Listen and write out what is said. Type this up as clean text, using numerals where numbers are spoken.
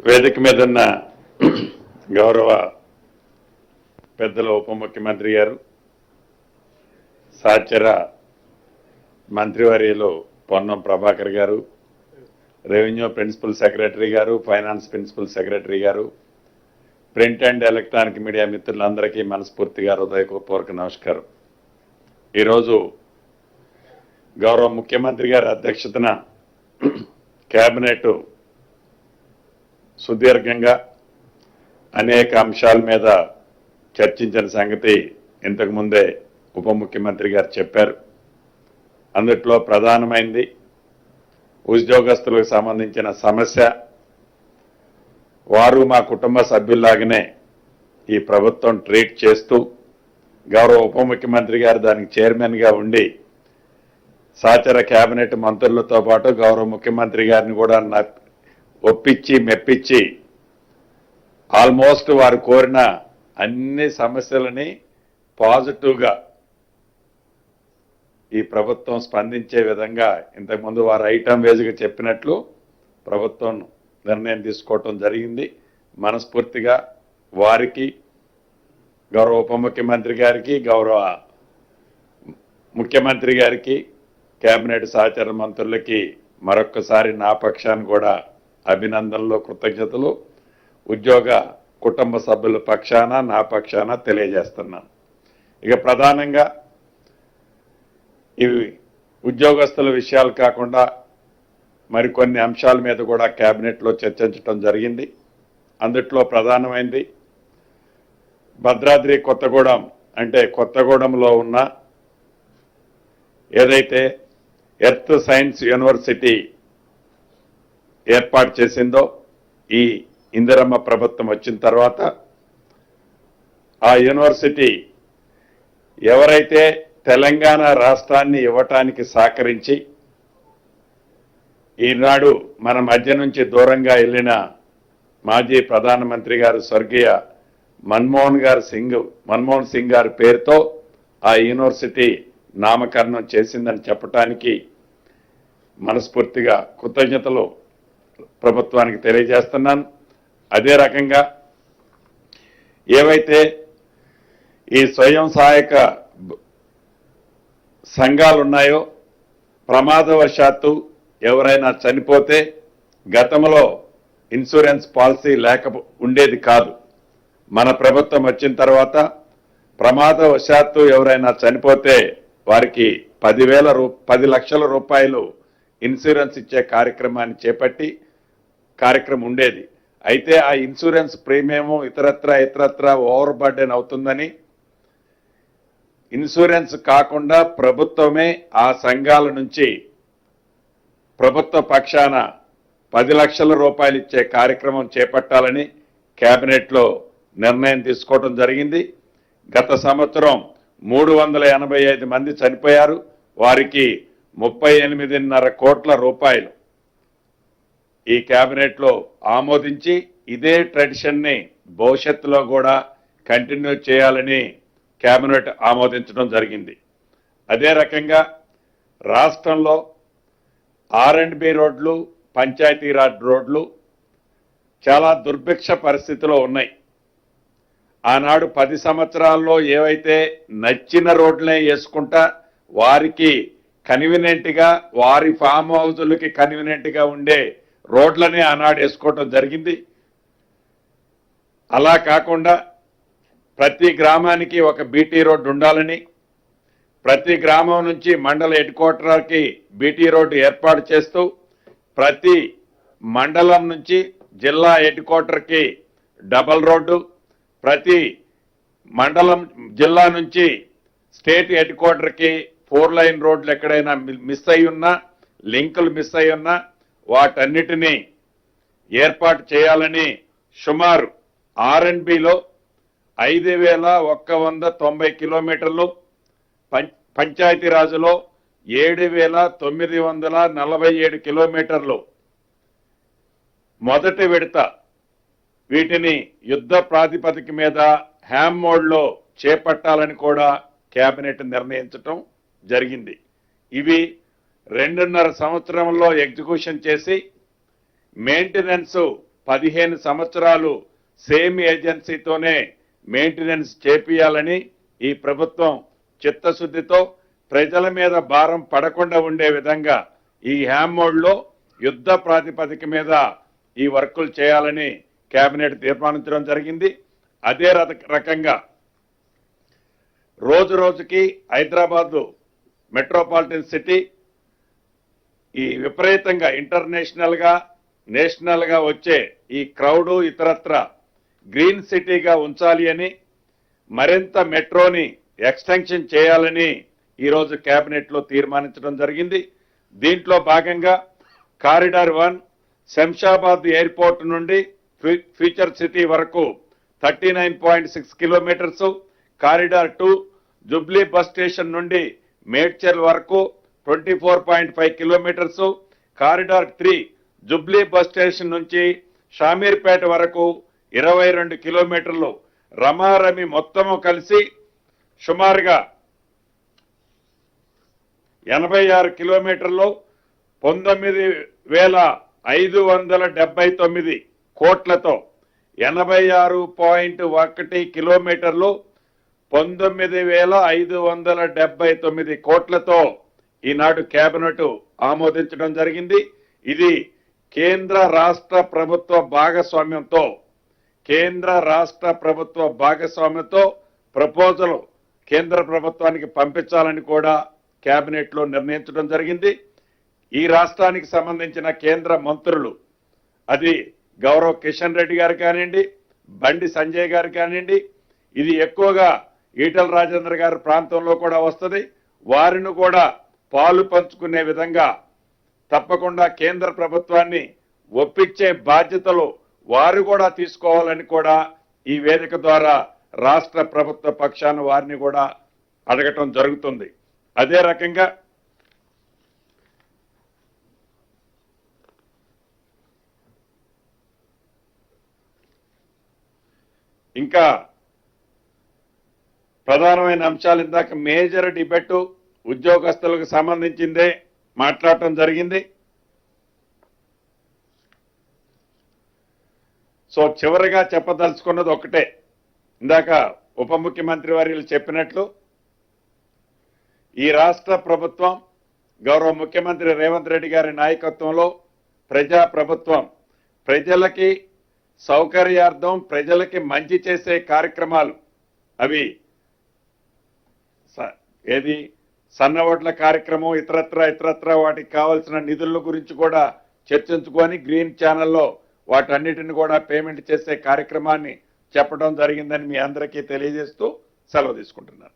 వేదిక మీద ఉన్న గౌరవ పెద్దల ఉప ముఖ్యమంత్రి గారు, సహచర మంత్రివర్యులు పొన్నం ప్రభాకర్ గారు, రెవెన్యూ ప్రిన్సిపల్ సెక్రటరీ గారు, ఫైనాన్స్ ప్రిన్సిపల్ సెక్రటరీ గారు, ప్రింట్ అండ్ ఎలక్ట్రానిక్ మీడియా మిత్రులందరికీ మనస్ఫూర్తిగా హృదయపూర్వక నమస్కారం. ఈరోజు గౌరవ ముఖ్యమంత్రి గారి అధ్యక్షతన కేబినెట్ సుదీర్ఘంగా అనేక అంశాల మీద చర్చించిన సంగతి ఇంతకుముందే ఉప ముఖ్యమంత్రి గారు చెప్పారు. అందుట్లో ప్రధానమైంది ఉద్యోగస్తులకు సంబంధించిన సమస్య. వారు మా కుటుంబ సభ్యుల్లాగానే ఈ ప్రభుత్వం ట్రీట్ చేస్తూ గౌరవ ఉప ముఖ్యమంత్రి గారు దానికి చైర్మన్గా ఉండి సహచర కేబినెట్ మంత్రులతో పాటు గౌరవ ముఖ్యమంత్రి గారిని కూడా ఒప్పించి మెప్పించి ఆల్మోస్ట్ వారు కోరిన అన్ని సమస్యలని పాజిటివ్గా ఈ ప్రభుత్వం స్పందించే విధంగా ఇంతకుముందు వారు ఐటమ్ వేజ్గా చెప్పినట్లు ప్రభుత్వం నిర్ణయం తీసుకోవటం జరిగింది. మనస్ఫూర్తిగా వారికి, గౌరవ ఉప ముఖ్యమంత్రి గారికి, గౌరవ ముఖ్యమంత్రి గారికి, కేబినెట్ సహచర మంత్రులకి మరొక్కసారి నా పక్షాన్ని కూడా అభినందనలు, కృతజ్ఞతలు ఉద్యోగ కుటుంబ సభ్యుల పక్షాన నా పక్షాన తెలియజేస్తున్నాను. ఇక ప్రధానంగా ఇవి ఉద్యోగస్తుల విషయాలు కాకుండా మరికొన్ని అంశాల మీద కూడా కేబినెట్లో చర్చించడం జరిగింది. అందుట్లో ప్రధానమైంది భద్రాద్రి కొత్తగూడెం, అంటే కొత్తగూడెంలో ఉన్న ఏదైతే ఎర్త్ సైన్స్ యూనివర్సిటీ ఏర్పాటు చేసిందో ఈ ఇందిరమ్మ ప్రభుత్వం వచ్చిన తర్వాత ఆ యూనివర్సిటీ ఎవరైతే తెలంగాణ రాష్ట్రాన్ని ఇవ్వటానికి సహకరించి ఈనాడు మన మధ్య నుంచి దూరంగా వెళ్ళిన మాజీ ప్రధానమంత్రి గారు స్వర్గీయ మన్మోహన్ సింగ్ గారి పేరుతో ఆ యూనివర్సిటీ నామకరణం చేసిందని చెప్పటానికి మనస్ఫూర్తిగా కృతజ్ఞతలు ప్రభుత్వానికి తెలియజేస్తున్నాను. అదే రకంగా ఏవైతే ఈ స్వయం సహాయక సంఘాలు ఉన్నాయో, ప్రమాదవశాత్తు ఎవరైనా చనిపోతే గతంలో ఇన్సూరెన్స్ పాలసీ ఉండేది కాదు. మన ప్రభుత్వం వచ్చిన తర్వాత ప్రమాదవశాత్తు ఎవరైనా చనిపోతే వారికి 10 లక్షల రూపాయలు ఇన్సూరెన్స్ ఇచ్చే కార్యక్రమాన్ని చేపట్టి కార్యక్రమం ఉండేది. అయితే ఆ ఇన్సూరెన్స్ ప్రీమియము ఇతరత్ర ఓవర్ బర్డెన్ అవుతుందని ఇన్సూరెన్స్ కాకుండా ప్రభుత్వమే ఆ సంఘాల నుంచి ప్రభుత్వ పక్షాన 10 లక్షల రూపాయలు ఇచ్చే కార్యక్రమం చేపట్టాలని కేబినెట్లో నిర్ణయం తీసుకోవడం జరిగింది. గత సంవత్సరం 385 మంది చనిపోయారు. వారికి 38.5 కోట్ల రూపాయలు ఈ కేబినెట్లో ఆమోదించి ఇదే ట్రెడిషన్ని భవిష్యత్తులో కూడా కంటిన్యూ చేయాలని కేబినెట్ ఆమోదించడం జరిగింది. అదే రకంగా రాష్ట్రంలో R&B రోడ్లు, పంచాయతీరాజ్ రోడ్లు చాలా దుర్భిక్ష పరిస్థితిలో ఉన్నాయి. ఆనాడు 10 సంవత్సరాల్లో ఏవైతే నచ్చిన రోడ్లనే వేసుకుంటా వారికి కన్వీనియంట్గా, వారి ఫామ్ హౌజులకి కన్వీనియంట్గా ఉండే రోడ్లనే ఆనాడు వేసుకోవటం జరిగింది. అలా కాకుండా ప్రతి గ్రామానికి ఒక బీటీ రోడ్డు ఉండాలని, ప్రతి గ్రామం నుంచి మండల హెడ్ క్వార్టర్కి బీటీ రోడ్డు ఏర్పాటు చేస్తూ ప్రతి మండలం నుంచి జిల్లా హెడ్ క్వార్టర్కి డబల్ రోడ్డు, ప్రతి మండలం జిల్లా నుంచి స్టేట్ హెడ్ క్వార్టర్కి 4 లైన్ రోడ్లు ఎక్కడైనా మిస్ అయి ఉన్నా, లింకులు మిస్ అయి ఉన్నా వాటన్నిటినీ ఏర్పాటు చేయాలని సుమారు R&Bలో 5,190 కిలోమీటర్లు, పంచాయతీరాజులో 7,947 కిలోమీటర్లు మొదటి విడత వీటిని యుద్ధ ప్రాతిపదిక మీద హ్యామ్ మోడ్లో చేపట్టాలని కూడా కేబినెట్ నిర్ణయించడం జరిగింది. ఇవి 2.5 సంవత్సరంలో ఎగ్జిక్యూషన్ చేసి మెయింటెనెన్స్ 15 సంవత్సరాలు సేమ్ ఏజెన్సీతోనే మెయింటెనెన్స్ చేపియాలని ఈ ప్రభుత్వం చిత్తశుద్ధితో ప్రజల మీద భారం పడకుండా ఉండే విధంగా ఈ హ్యామ్ మోడ్లో యుద్ధ ప్రాతిపదిక మీద ఈ వర్కులు చేయాలని కేబినెట్ తీర్మానించడం జరిగింది. అదే రకంగా రోజు రోజుకి హైదరాబాద్ మెట్రోపాలిటన్ సిటీ ఈ విపరీతంగా ఇంటర్నేషనల్ గా నేషనల్ గా వచ్చే ఈ క్రౌడ్ ఇతరత్ర గ్రీన్ సిటీగా ఉంచాలి అని మరింత మెట్రోని ఎక్స్టెన్షన్ చేయాలని ఈరోజు కేబినెట్ లో తీర్మానించడం జరిగింది. దీంట్లో భాగంగా కారిడార్ 1 శంషాబాద్ ఎయిర్పోర్ట్ నుండి ఫ్యూచర్ సిటీ వరకు 39.6 kilometres, corridor 2 Jubilee bus station నుండి మేడ్చల్ వరకు 24.5 kilometres, corridor 3 Jubilee bus station నుంచి షామీర్పేట వరకు 22 కిలోమీటర్లు రమారమి మొత్తము కలిసి సుమారుగా 86 కిలోమీటర్లు 19,579 కోట్లతో 86.1 కిలోమీటర్లు 19,579 కోట్లతో ఈనాడు కేబినెట్ ఆమోదించడం జరిగింది. ఇది కేంద్ర రాష్ట్ర ప్రభుత్వ భాగస్వామ్యంతో ప్రపోజల్ కేంద్ర ప్రభుత్వానికి పంపించాలని కూడా కేబినెట్ లో నిర్ణయించడం జరిగింది. ఈ రాష్ట్రానికి సంబంధించిన కేంద్ర మంత్రులు అది గౌరవ్ కిషన్ రెడ్డి గారు కానివ్వండి, బండి సంజయ్ గారు కానివ్వండి, ఇది ఎక్కువగా ఈటల రాజేందర్ గారి ప్రాంతంలో కూడా వస్తుంది. వారిని కూడా పాలు పంచుకునే విధంగా తప్పకుండా కేంద్ర ప్రభుత్వాన్ని ఒప్పించే బాధ్యతలు వారు కూడా తీసుకోవాలని కూడా ఈ వేదిక ద్వారా రాష్ట్ర ప్రభుత్వ పక్షాన వారిని కూడా అడగటం జరుగుతుంది. అదే రకంగా ఇంకా ప్రధానమైన అంశాలు ఇందాక మేజర్ డిబేట్ ఉద్యోగస్తులకు సంబంధించిందే మాట్లాడటం జరిగింది. సో చివరిగా చెప్పదలుచుకున్నది ఒకటే, ఇందాక ఉప ముఖ్యమంత్రి వర్యులు చెప్పినట్లు ఈ రాష్ట్ర ప్రభుత్వం గౌరవ ముఖ్యమంత్రి రేవంత్ రెడ్డి గారి నాయకత్వంలో ప్రజా ప్రభుత్వం ప్రజలకి సౌకర్యార్థం ప్రజలకి మంచి చేసే కార్యక్రమాలు అవి ఏది సన్నవడ్ల కార్యక్రమం ఇతరత్ర వాటికి కావాల్సిన నిధుల గురించి కూడా చర్చించుకొని గ్రీన్ ఛానల్లో వాటన్నిటిని కూడా పేమెంట్ చేసే కార్యక్రమాన్ని చెప్పడం జరిగిందని మీ అందరికీ తెలియజేస్తూ సెలవు తీసుకుంటున్నాను.